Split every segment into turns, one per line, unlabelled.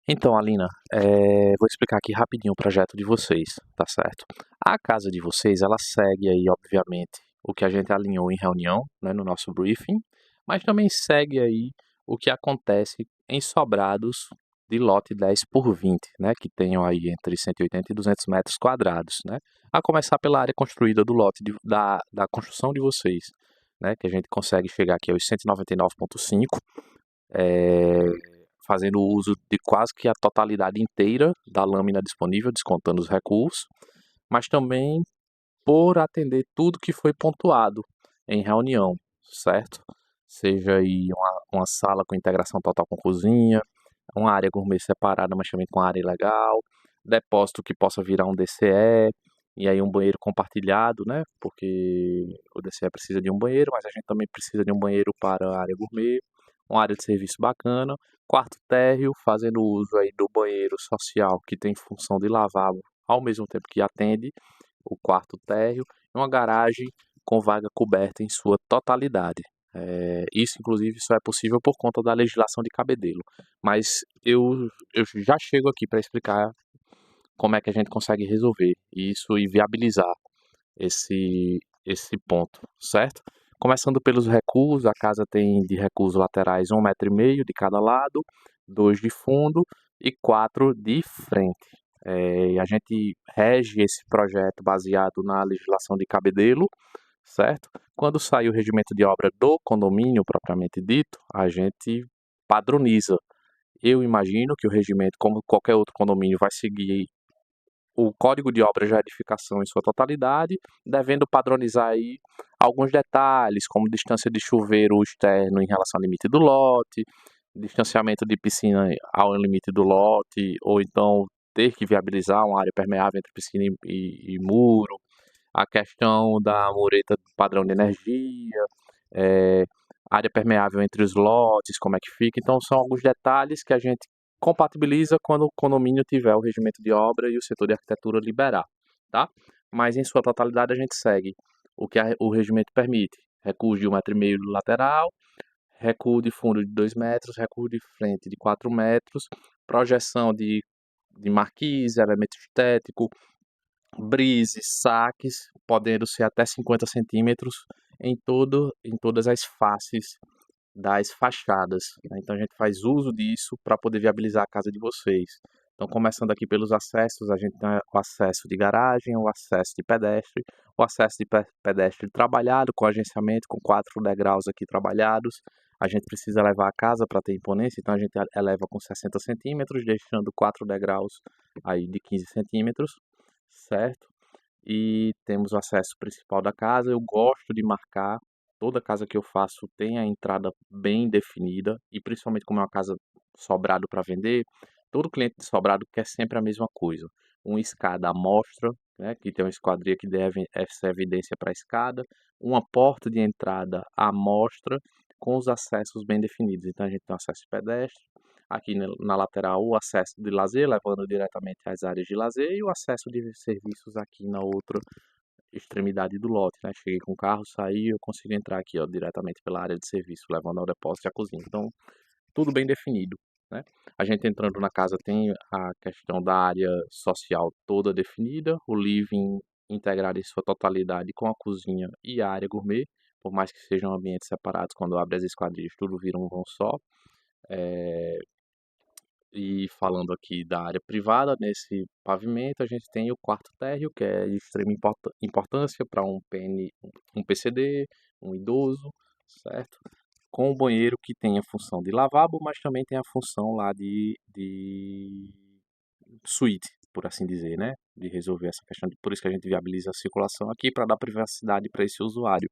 Então, Alina, vou explicar aqui rapidinho o projeto de vocês, tá certo? A casa de vocês, ela segue aí, obviamente, o que a gente alinhou em reunião, né, no nosso briefing, mas também segue aí o que acontece em sobrados de lote 10 por 20, né, que tenham aí entre 180 e 200 metros quadrados, né? A começar pela área construída do lote da construção de vocês, né, que a gente consegue chegar aqui aos 199,5, é, fazendo uso de quase que a totalidade inteira da lâmina disponível, descontando os recursos, mas também por atender tudo que foi pontuado em reunião, certo? Seja aí uma sala com integração total com cozinha, uma área gourmet separada, mas também com área legal, depósito que possa virar um DCE, e aí um banheiro compartilhado, né? Porque o DCE precisa de um banheiro, mas a gente também precisa de um banheiro para a área gourmet, uma área de serviço bacana, quarto térreo, fazendo uso aí do banheiro social, que tem função de lavabo, ao mesmo tempo que atende o quarto térreo, e uma garagem com vaga coberta em sua totalidade. Isso, inclusive, só é possível por conta da legislação de Cabedelo. Mas eu já chego aqui para explicar como é que a gente consegue resolver isso e viabilizar esse ponto, certo? Começando pelos recuos, a casa tem de recuos laterais 1,5 m de cada lado, 2 de fundo e 4 de frente. A gente rege esse projeto baseado na legislação de Cabedelo, certo? Quando sai o regimento de obra do condomínio propriamente dito, a gente padroniza. Eu imagino que o regimento, como qualquer outro condomínio, vai seguir o código de obra de edificação em sua totalidade, devendo padronizar aí alguns detalhes, como distância de chuveiro externo em relação ao limite do lote, distanciamento de piscina ao limite do lote, ou então ter que viabilizar uma área permeável entre piscina e muro, a questão da mureta padrão de energia, eh, área permeável entre os lotes, como é que fica. Então, são alguns detalhes que a gente compatibiliza quando o condomínio tiver o regimento de obra e o setor de arquitetura liberar, tá? Mas, em sua totalidade, a gente segue o que o regimento permite. Recuo de 1,5 m lateral, recuo de fundo de 2 metros, recuo de frente de 4 metros, projeção de marquise, elemento estético, brises, saques, podendo ser até 50 centímetros em todas as faces das fachadas, né. Então a gente faz uso disso para poder viabilizar a casa de vocês. Então, começando aqui pelos acessos, a gente tem o acesso de garagem, o acesso de pedestre, o acesso de pedestre trabalhado com agenciamento, com 4 degraus aqui trabalhados. A gente precisa levar a casa para ter imponência, então a gente eleva com 60 centímetros, deixando 4 degraus aí de 15 centímetros, certo? E temos o acesso principal da casa. Eu gosto de marcar, toda casa que eu faço tem a entrada bem definida, e principalmente como é uma casa sobrado para vender, todo cliente de sobrado quer sempre a mesma coisa. Uma escada à mostra, né, que tem uma esquadria que deve essa evidência para a escada, uma porta de entrada à mostra com os acessos bem definidos. Então a gente tem o acesso pedestre, aqui na lateral o acesso de lazer, levando diretamente às áreas de lazer, e o acesso de serviços aqui na outra extremidade do lote, né? Cheguei com o carro, saí, eu consigo entrar aqui, ó, diretamente pela área de serviço, levando ao depósito e à cozinha. Então, tudo bem definido, né? A gente entrando na casa tem a questão da área social toda definida, o living integrado em sua totalidade com a cozinha e a área gourmet, por mais que sejam ambientes separados, quando abre as esquadrias, tudo vira um vão só. É, e falando aqui da área privada, nesse pavimento a gente tem o quarto térreo, que é de extrema importância para um um PCD, um idoso, certo? Com um banheiro que tem a função de lavabo, mas também tem a função lá de suíte, por assim dizer, né? De resolver essa questão. Por isso que a gente viabiliza a circulação aqui para dar privacidade para esse usuário.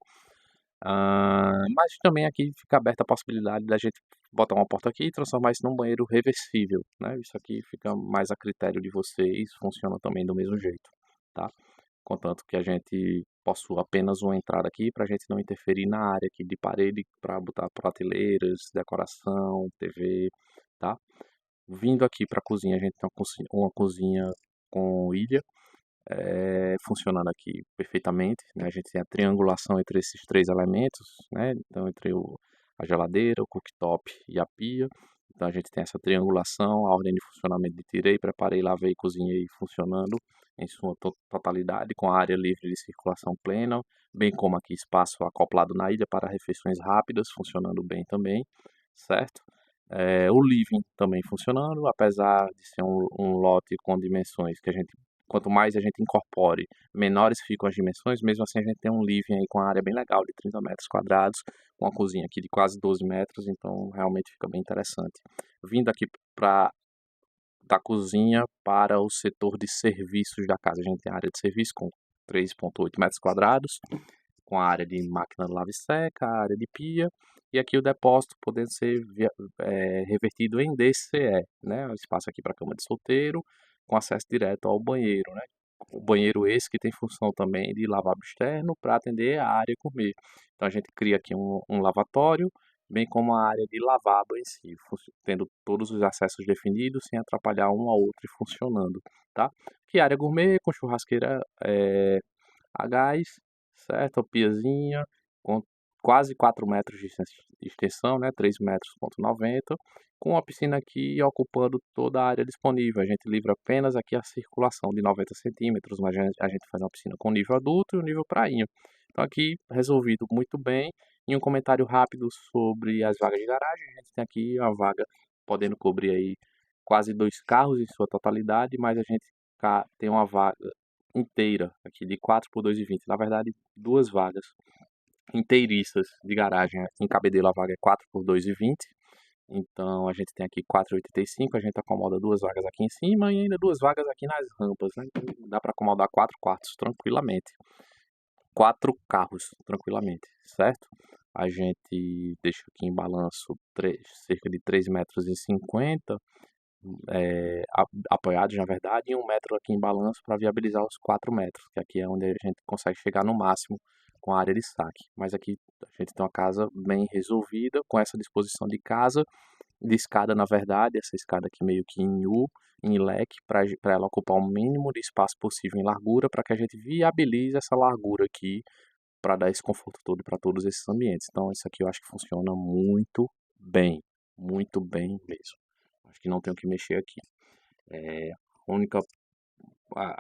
Mas também aqui fica aberta a possibilidade da gente botar uma porta aqui e transformar isso num banheiro reversível, né? Isso aqui fica mais a critério de vocês, funciona também do mesmo jeito, tá? Contanto que a gente possua apenas uma entrada aqui para a gente não interferir na área aqui de parede para botar prateleiras, decoração, TV, tá? Vindo aqui para a cozinha, a gente tem uma cozinha com ilha, funcionando aqui perfeitamente, né? A gente tem a triangulação entre esses três elementos, né? Então, entre a geladeira, o cooktop e a pia. Então a gente tem essa triangulação, a ordem de funcionamento de tirei, preparei, lavei, cozinhei funcionando em sua totalidade, com a área livre de circulação plena, bem como aqui espaço acoplado na ilha para refeições rápidas, funcionando bem também, certo? O living também funcionando, apesar de ser um lote com dimensões que quanto mais a gente incorpore, menores ficam as dimensões, mesmo assim a gente tem um living aí com uma área bem legal de 30 metros quadrados, com uma cozinha aqui de quase 12 metros, então realmente fica bem interessante. Vindo aqui da cozinha para o setor de serviços da casa, a gente tem a área de serviço com 3,8 metros quadrados, com a área de máquina de lava e seca, a área de pia, e aqui o depósito podendo ser revertido em DCE, né? O espaço aqui para cama de solteiro, com acesso direto ao banheiro, né? O banheiro esse que tem função também de lavabo externo para atender a área gourmet. Então a gente cria aqui um lavatório, bem como a área de lavabo em si, tendo todos os acessos definidos sem atrapalhar um ao outro e funcionando, tá? Que área gourmet com churrasqueira a gás, certo? A piazinha com quase 4 metros de extensão, né? 3 metros, ponto 90, com a piscina aqui ocupando toda a área disponível. A gente livra apenas aqui a circulação de 90 centímetros, mas a gente faz uma piscina com nível adulto e um nível prainha. Então aqui resolvido muito bem. E um comentário rápido sobre as vagas de garagem. A gente tem aqui uma vaga podendo cobrir aí quase 2 carros em sua totalidade, mas a gente tem uma vaga inteira aqui de 4 por 2,20. Na verdade, duas vagas inteiriças de garagem. Em Cabedelo a vaga é 4 por 2,20. Então a gente tem aqui 4,85. A gente acomoda duas vagas aqui em cima e ainda duas vagas aqui nas rampas, né? Então, dá para acomodar 4 quartos tranquilamente. 4 carros tranquilamente, certo? A gente deixa aqui em balanço cerca de 3,50 metros, apoiados, na verdade, e 1 metro aqui em balanço para viabilizar os 4 metros, que aqui é onde a gente consegue chegar no máximo com a área de saque. Mas aqui a gente tem uma casa bem resolvida, com essa disposição de casa, de escada, na verdade, essa escada aqui meio que em U, em leque, para ela ocupar o mínimo de espaço possível em largura, para que a gente viabilize essa largura aqui, para dar esse conforto todo para todos esses ambientes. Então, isso aqui eu acho que funciona muito bem mesmo. Acho que não tenho que mexer aqui. Única,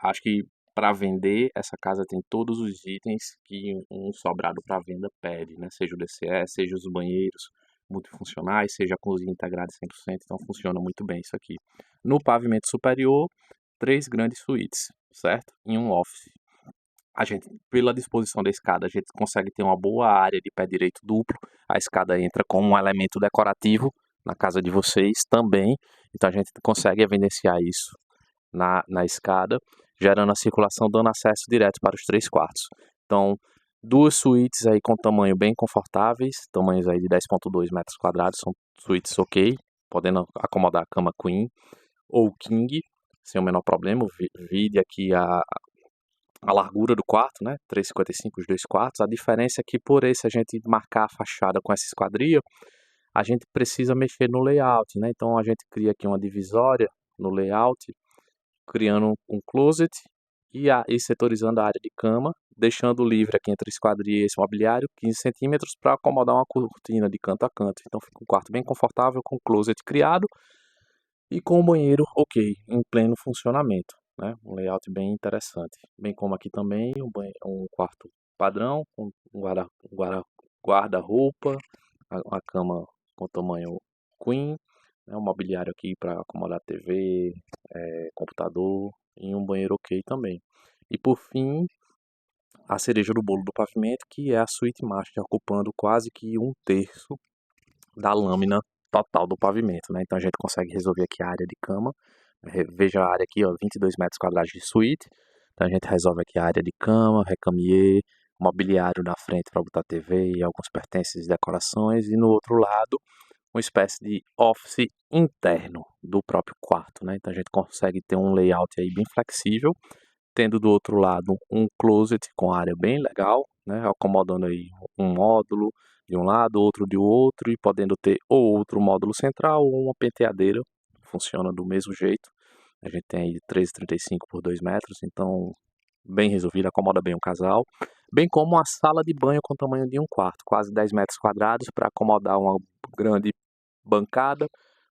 acho que para vender, essa casa tem todos os itens que um sobrado para venda pede, né? Seja o DCE, seja os banheiros multifuncionais, seja a cozinha integrada 100%, então funciona muito bem isso aqui. No pavimento superior, 3 grandes suítes, certo? Em um office. A gente, pela disposição da escada, a gente consegue ter uma boa área de pé direito duplo. A escada entra como um elemento decorativo na casa de vocês também. Então a gente consegue evidenciar isso na escada, gerando a circulação, dando acesso direto para os 3 quartos. Então, duas suítes aí com tamanho bem confortáveis, tamanhos aí de 10,2 metros quadrados, são suítes ok, podendo acomodar a cama queen ou king, sem o menor problema. Vide aqui a largura do quarto, né? 3,55 os dois quartos. A diferença é que por esse a gente marcar a fachada com essa esquadria, a gente precisa mexer no layout, né? Então a gente cria aqui uma divisória no layout, criando um closet e setorizando a área de cama, deixando livre aqui entre a esquadria e esse mobiliário 15 centímetros para acomodar uma cortina de canto a canto. Então fica um quarto bem confortável, com closet criado e com o banheiro ok, em pleno funcionamento, né? Um layout bem interessante. Bem como aqui também um quarto padrão, com um guarda-roupa, uma cama com tamanho queen, né? Um mobiliário aqui para acomodar TV, computador e um banheiro ok também. E por fim, a cereja do bolo do pavimento, que é a suíte master, ocupando quase que 1/3 da lâmina total do pavimento, né? Então a gente consegue resolver aqui a área de cama. Veja a área aqui, ó, 22 metros quadrados de suíte. Então a gente resolve aqui a área de cama, recamier, mobiliário na frente para botar TV e alguns pertences e decorações. E no outro lado, uma espécie de office interno do próprio quarto, né? Então a gente consegue ter um layout aí bem flexível, tendo do outro lado um closet com área bem legal, né? Acomodando aí um módulo de um lado, outro de outro, e podendo ter ou outro módulo central ou uma penteadeira, funciona do mesmo jeito. A gente tem aí 13,35 por 2 metros, então bem resolvido, acomoda bem o casal, bem como uma sala de banho com o tamanho de um quarto, quase 10 metros quadrados, para acomodar uma grande bancada,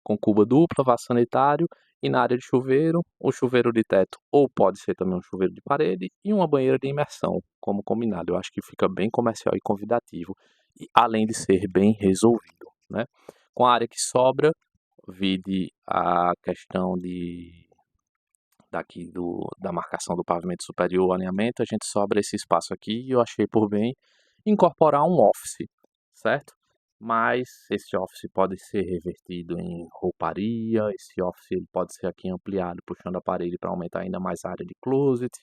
com cuba dupla, vaso sanitário e na área de chuveiro, um chuveiro de teto ou pode ser também um chuveiro de parede e uma banheira de imersão, como combinado. Eu acho que fica bem comercial e convidativo, e além de ser bem resolvido, né. Com a área que sobra, vide a questão da marcação do pavimento superior, o alinhamento, a gente sobra esse espaço aqui e eu achei por bem incorporar um office, certo? Mas esse office pode ser revertido em rouparia, esse office ele pode ser aqui ampliado, puxando a parede para aumentar ainda mais a área de closet,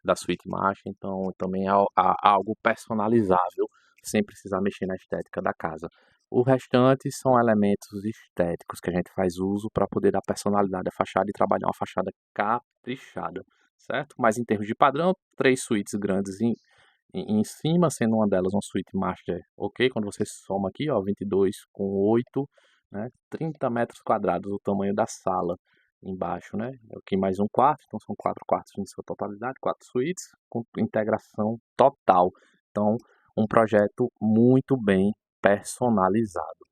da suíte master, então também é algo personalizável, sem precisar mexer na estética da casa. O restante são elementos estéticos que a gente faz uso para poder dar personalidade à fachada e trabalhar uma fachada caprichada, certo? Mas em termos de padrão, 3 suítes grandes em cima, sendo uma delas uma suíte master, ok? Quando você soma aqui, ó, 22 com 8, né? 30 metros quadrados, o tamanho da sala embaixo, né? Aqui mais um quarto, então são 4 quartos em sua totalidade, 4 suítes com integração total. Então, um projeto muito bem personalizado.